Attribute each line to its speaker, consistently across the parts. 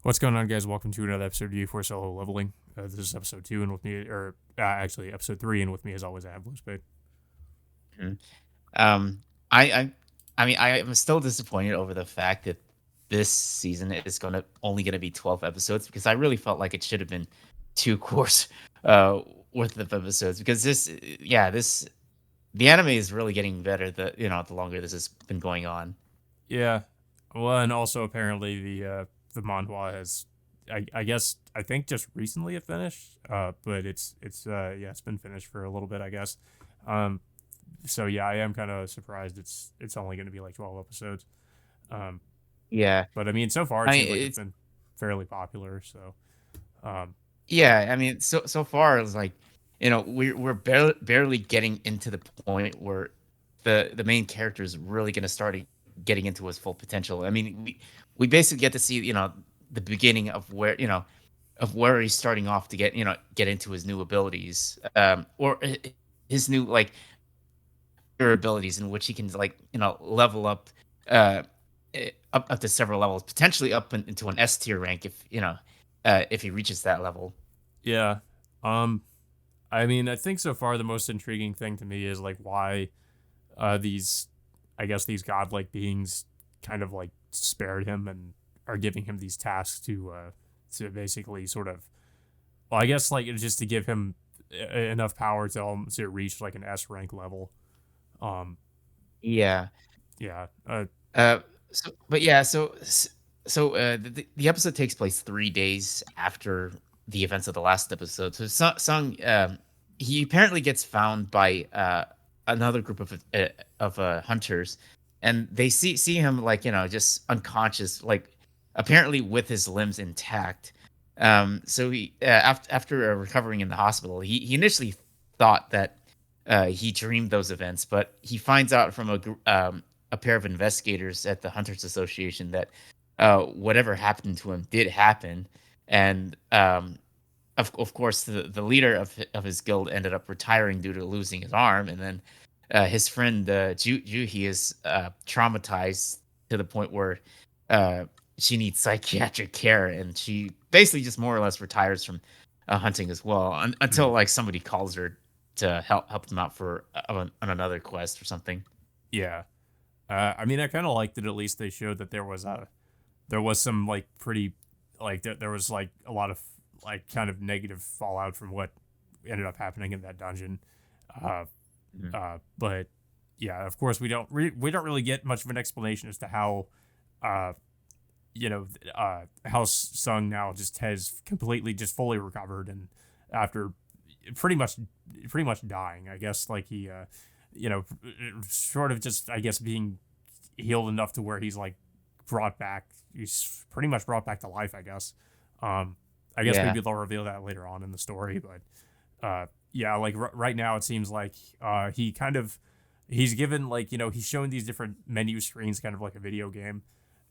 Speaker 1: What's going on, guys? Welcome to another episode of U4 Solo Leveling. This is episode 2, and with me, or actually episode 3, and with me, as always, I have Blue Spade.
Speaker 2: Mhm. Um, I, I, I mean, I am still disappointed over the fact that this season is only gonna be 12 episodes because I really felt like it should have been two course uh worth of episodes because this the anime is really getting better the longer this has been going on.
Speaker 1: Yeah, well, and also apparently the manhwa has, I guess, I think just recently it finished. But it's been finished for a little bit, I guess. Um, so yeah, I am kind of surprised it's only going to be like 12 episodes. Um,
Speaker 2: Yeah.
Speaker 1: but I mean, so far it
Speaker 2: I
Speaker 1: seems
Speaker 2: mean
Speaker 1: like it's
Speaker 2: it's
Speaker 1: been fairly popular. So um,
Speaker 2: yeah, I mean so far it's like we're barely getting into the point where the main character is really going to start getting into his full potential. I mean, we basically get to see the beginning of where he's starting off to get into his new abilities, or his new abilities in which he can level up uh up to several levels, potentially into an S tier rank if he reaches that level.
Speaker 1: yeah. Um, I mean, I think so far the most intriguing thing to me is like why these, I guess, these godlike beings kind of like spared him and are giving him these tasks to basically sort of, well, I guess like just to give him enough power to reach like an S rank level. Um,
Speaker 2: Yeah.
Speaker 1: yeah,
Speaker 2: Uh, but yeah, the episode takes place 3 days after the events of the last episode. So Sung, he apparently gets found by another group of hunters, and they see him just unconscious, like apparently with his limbs intact. So he after recovering in the hospital, he initially thought that he dreamed those events, but he finds out from a pair of investigators at the Hunters Association that whatever happened to him did happen, and of course the leader of his guild ended up retiring due to losing his arm, and then his friend Juhi is traumatized to the point where uh, she needs psychiatric care, and she basically just more or less retires from hunting as well until
Speaker 1: mm,
Speaker 2: like somebody calls her to help them out for on another quest or something.
Speaker 1: yeah. I mean, I kind of liked that at least they showed that there was some like pretty like there was like a lot of like kind of negative fallout from what ended up happening in that dungeon. Uh,
Speaker 2: Mhm.
Speaker 1: but yeah, of course we don't really get much of an explanation as to how uh you know how Sung now just has completely just fully recovered and after pretty much pretty much dying. I guess like he you know sort of just I guess being healed enough to where he's like brought back. He's pretty much brought back to life. I guess. Um, I guess
Speaker 2: Yeah.
Speaker 1: maybe they'll reveal that later on in the story, but yeah, like right now it seems like he kind of he's given like he's showing these different menu screens, kind of like a video game,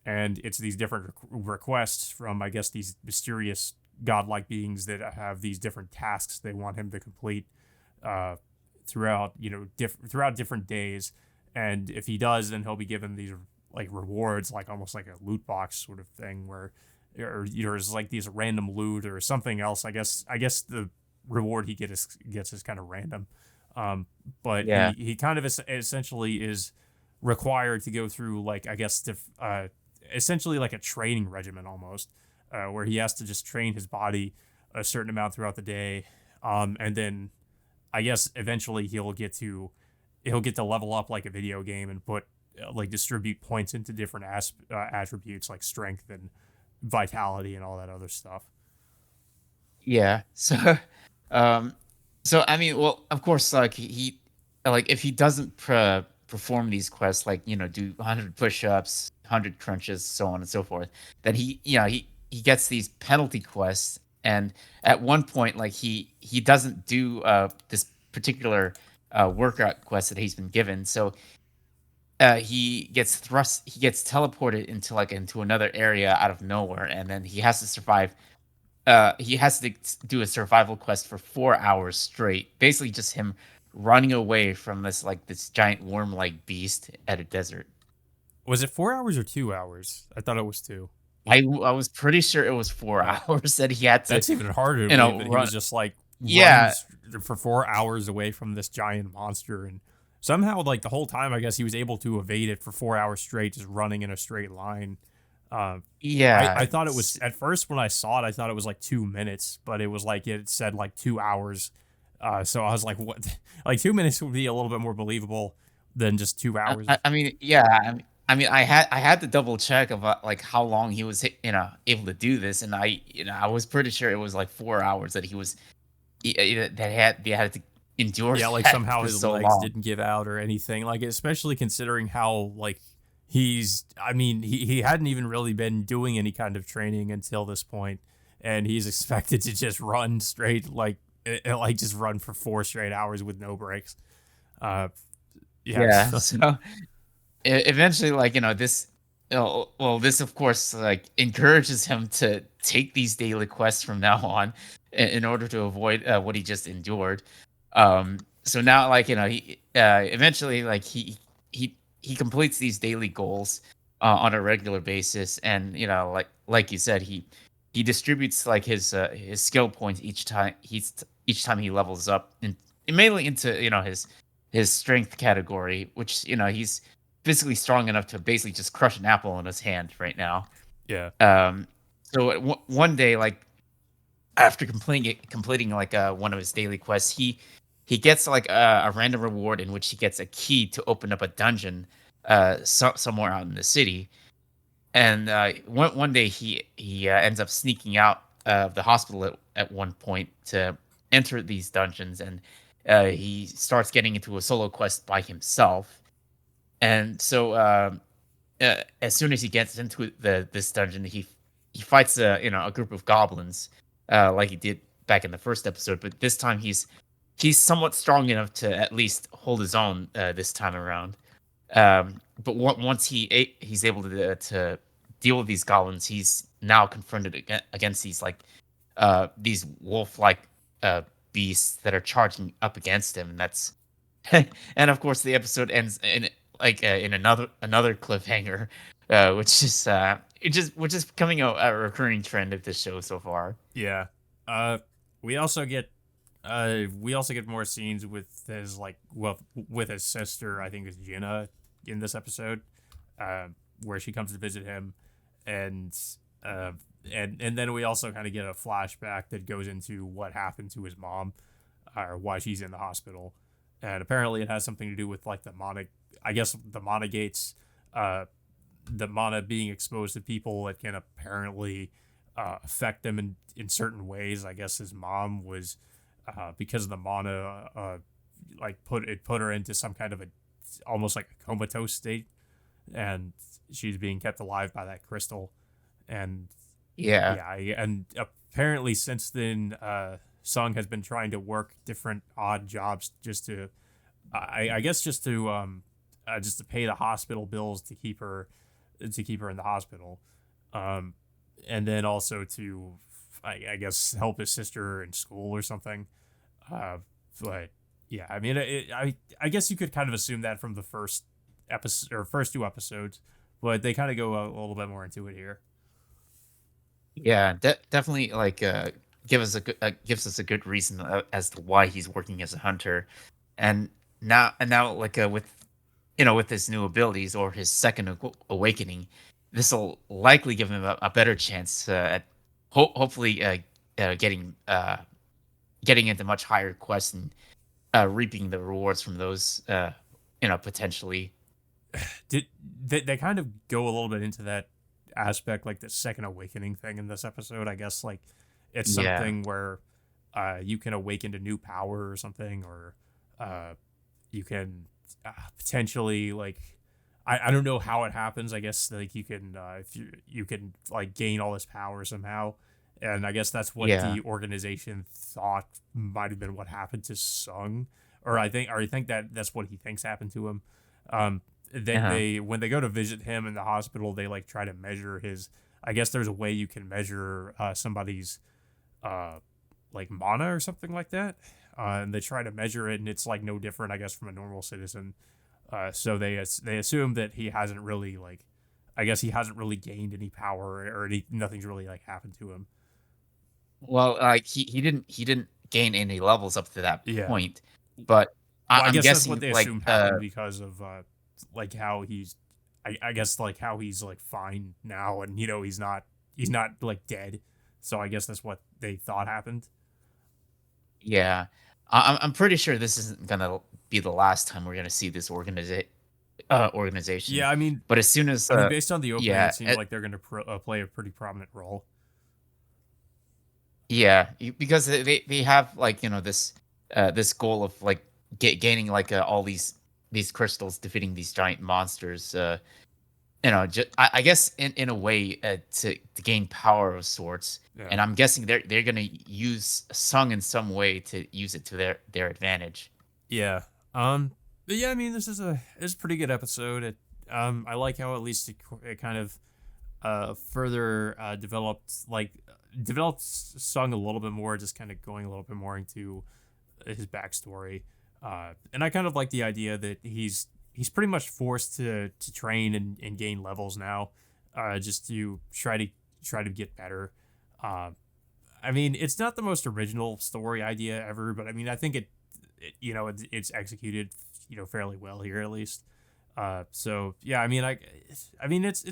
Speaker 1: and it's these different requests from I guess these mysterious godlike beings that have these different tasks they want him to complete uh, throughout throughout different days, and if he does, then he'll be given these like rewards, like almost like a loot box sort of thing, where or there's like these random loot or something else. I guess the reward he gets is kind of random, um, but
Speaker 2: Yeah.
Speaker 1: he kind of essentially is required to go through like I guess essentially like a training regimen almost, where he has to just train his body a certain amount throughout the day, and then I guess eventually he'll get to level up like a video game and put like distribute points into different attributes like strength and vitality and all that other stuff.
Speaker 2: Yeah. Um, I mean, well, of course, like like if he doesn't perform these quests, like do 100 push-ups, 100 crunches, so on and so forth, then he gets these penalty quests, and at one point, like he doesn't do this particular workout quest that he's been given, so he gets teleported into another area out of nowhere, and then he has to do a survival quest for 4 hours straight. Basically, just him running away from this giant worm like beast at a desert.
Speaker 1: Was it 4 hours or 2 hours? I thought it was two.
Speaker 2: I was pretty sure it was 4 hours that he had to,
Speaker 1: That's even harder to believe that he
Speaker 2: run.
Speaker 1: was just like running
Speaker 2: Yeah,
Speaker 1: for 4 hours away from this giant monster, and somehow like the whole time I guess he was able to evade it for 4 hours straight, just running in a straight line. Uh, I
Speaker 2: yeah,
Speaker 1: thought it was at first when I saw it, I thought it was like 2 minutes, but it was like it said like 2 hours. So I was like, what? Like 2 minutes would be a little bit more believable than just 2 hours.
Speaker 2: I mean, yeah, I mean, I had to double check about like how long he was, able to do this, and I was pretty sure it was like 4 hours that he was, that they had to endure
Speaker 1: Yeah, like
Speaker 2: that
Speaker 1: somehow
Speaker 2: for
Speaker 1: his
Speaker 2: so
Speaker 1: legs
Speaker 2: long.
Speaker 1: didn't give out or anything. Like especially considering how like I mean, he hadn't even really been doing any kind of training until this point, and he's expected to just run straight like just run for 4 straight hours with no breaks. Uh yeah,
Speaker 2: Yeah, so eventually, like, this, well, this of course like encourages him to take these daily quests from now on, in order to avoid, what he just endured. So now, like, he, eventually, like, he completes these daily goals, on a regular basis, and like you said, he distributes like his skill points each time he levels up, and mainly into, his strength category, which, he's physically strong enough to basically just crush an apple in his hand right now.
Speaker 1: yeah.
Speaker 2: Um, so one day, like, after completing like, one of his daily quests, he gets like a random reward in which he gets a key to open up a dungeon, somewhere out in the city. And one day he ends up sneaking out of the hospital at one point to enter these dungeons, and he starts getting into a solo quest by himself. And so, as soon as he gets into this dungeon, he fights a group of goblins, like he did back in the first episode. But this time he's somewhat strong enough to at least hold his own, this time around. But once he's able to deal with these goblins, he's now confronted against these wolf like, beasts that are charging up against him, and that's and of course the episode ends in another cliffhanger, which is becoming a recurring trend of this show so far.
Speaker 1: Yeah. Uh we also get we also get more scenes with his like well with his sister, I think it's Jenna in this episode, uh, where she comes to visit him, and uh, and then we also kind of get a flashback that goes into what happened to his mom, or why she's in the hospital, and apparently it has something to do with like the mana, I guess the mana gates, uh, the mana being exposed to people that can apparently affect them in certain ways. I guess his mom was because of the mana, like put her into some kind of a almost like a comatose state, and she's being kept alive by that crystal. And
Speaker 2: Yeah,
Speaker 1: yeah, and apparently since then, Sung has been trying to work different odd jobs just to, I guess just to pay the hospital bills to keep her in the hospital, um, and then also to, I guess help his sister in school or something. Uh, but yeah, I mean, I guess you could kind of assume that from the first episode or first two episodes, but they kind of go a little bit more into it here.
Speaker 2: yeah, definitely, like, gives us a good reason, as to why he's working as a hunter. And now, like, with his new abilities or his second awakening, this will likely give him a better chance, at hopefully, getting, getting into much higher quests, and reaping the rewards from those, potentially.
Speaker 1: Did they kind of go a little bit into that aspect, like the second awakening thing in this episode? I guess like it's
Speaker 2: Yeah,
Speaker 1: something where you can awaken to new power or something, or uh, you can potentially like I don't know how it happens. I guess like you can if you can like gain all this power somehow, and I guess that's what
Speaker 2: yeah,
Speaker 1: the organization thought might have been what happened to Sung, or I think that's what he thinks happened to him. Um,
Speaker 2: uh-huh.
Speaker 1: they when they go to visit him in the hospital, they like try to measure his. I guess there's a way you can measure somebody's uh like mana or something like that, and they try to measure it, and it's like no different, I guess, from a normal citizen. So they assume that he hasn't really like I guess he hasn't really gained any power or nothing's really like happened to him.
Speaker 2: Well, like he didn't gain any levels up to that
Speaker 1: Yeah.
Speaker 2: point, but
Speaker 1: Well, I
Speaker 2: I'm
Speaker 1: guess that's what
Speaker 2: guessing
Speaker 1: they
Speaker 2: like
Speaker 1: assumed happened because of like how he's I guess like how he's like fine now and he's not like dead. So I guess that's what they thought happened.
Speaker 2: yeah, I'm pretty sure this isn't gonna be the last time we're gonna see this organization.
Speaker 1: Yeah,
Speaker 2: But as soon as
Speaker 1: based on the opening,
Speaker 2: yeah,
Speaker 1: it seems like they're going to play a pretty prominent role.
Speaker 2: yeah, because they have like this this goal of like gaining like all these crystals, defeating these giant monsters. Just, I guess in a way to gain power of sorts.
Speaker 1: Yeah.
Speaker 2: And I'm guessing they're gonna use Sung in some way to use it to their advantage.
Speaker 1: Yeah. But yeah, this is it's a pretty good episode. I like how at least it kind of further developed Sung a little bit more, just kind of going a little bit more into his backstory. And I kind of like the idea that he's pretty much forced to train and gain levels now, just to try to get better. Uh, it's not the most original story idea ever, but I think it's executed fairly well here at least. So yeah, it's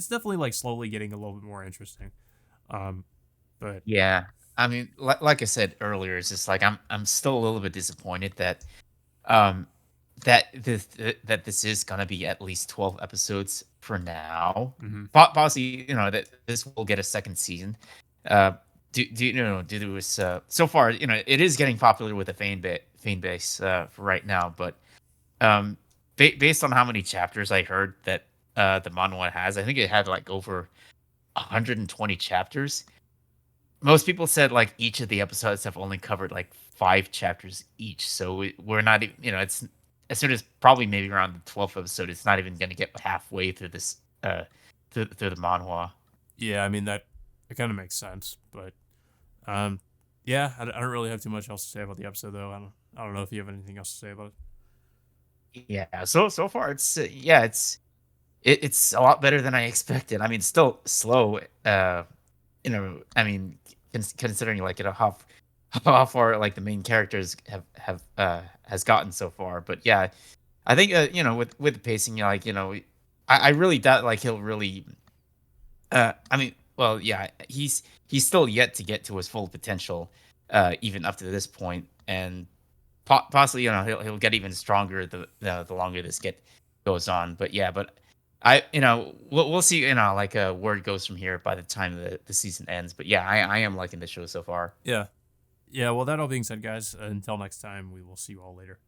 Speaker 1: definitely like slowly getting a little bit more interesting. Um, but
Speaker 2: Yeah, I mean, like I said earlier, it's just like I'm still a little bit disappointed that um that this is gonna be at least 12 episodes for now.
Speaker 1: mhm.
Speaker 2: Possibly, that this will get a second season. Uh, do you know? Do this so far? It is getting popular with the fan base for right now, but um, based on how many chapters I heard that the manhwa has, I think it had like over 120 chapters. Most people said like each of the episodes have only covered like 5 chapters each, so we're not even, it's as soon as probably maybe around the 12th episode, it's not even going to get halfway through this through the manhwa.
Speaker 1: Yeah, that it kind of makes sense. But um, yeah, I don't really have too much else to say about the episode though. I don't know if you have anything else to say about it.
Speaker 2: Yeah, so far it's yeah, it's a lot better than I expected. I mean, still slow. Considering like how far like the main characters have has gotten so far. But yeah, I think with the pacing, I really doubt like he'll really. Well, yeah, he's still yet to get to his full potential, even up to this point, and possibly he'll get even stronger the longer this goes on. But yeah, but we'll see like where it goes from here by the time the season ends. But yeah, I am liking the show so far.
Speaker 1: Yeah, yeah. Well, that all being said, guys, until next time, we will see you all later.